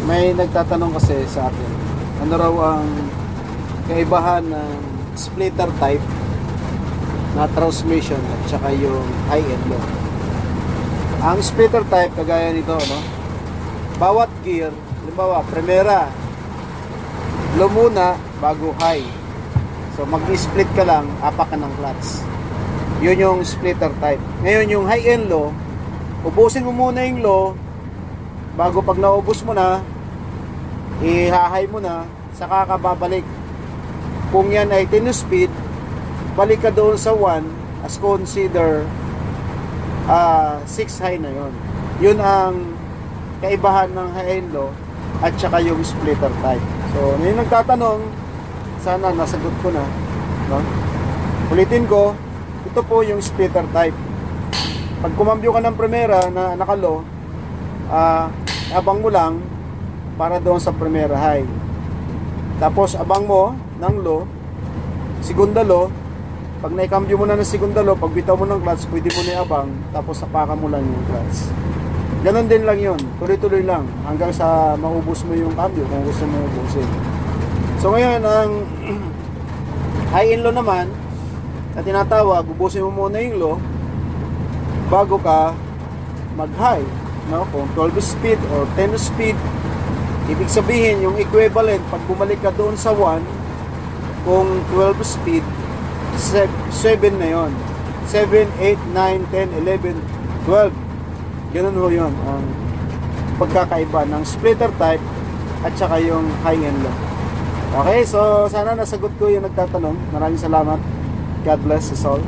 May nagtatanong kasi sa akin, ano raw ang kaibahan ng splitter type na transmission at saka yung high and low. Ang splitter type, kagaya nito, no? Bawat gear, halimbawa, primera, low muna bago high. So mag-split ka lang, apak ka ng clutch. Yun yung splitter type. Ngayon yung high and low, ubusin mo muna yung low bago pag naubos mo na, i-high mo na, saka ka babalik. Kung yan ay 10 speed, balik ka doon sa 1 as consider 6 high na yon. Yun ang kaibahan ng high and low at saka yung splitter type. So, may nagtatanong, sana nasagot ko na, no? Ulitin ko, ito po yung splitter type. Pag kumambyo ka ng primera na naka-low, abang mo lang para doon sa primera high. Tapos abang mo ng low, segunda low. Pag naikambyo mo na ng segunda low, pag bitaw mo ng clutch, pwede mo na abang, tapos napakan mo lang yung clutch. Ganon din lang yun, tuloy-tuloy lang hanggang sa maubos mo yung cambio kung gusto mo ubusin. So ngayon, ang high and low naman na tinatawag, ubusin mo muna yung low bago ka mag-high, no? Kung 12 speed or 10 speed, ibig sabihin yung equivalent pag bumalik ka doon sa 1, kung 12 speed, 7 na yon. 7, 8, 9, 10, 11, 12. Ganun ho yun ang pagkakaiba ng splitter type at saka yung high and low. Okay, so sana nasagot ko yung nagtatanong. Maraming salamat. God bless us all.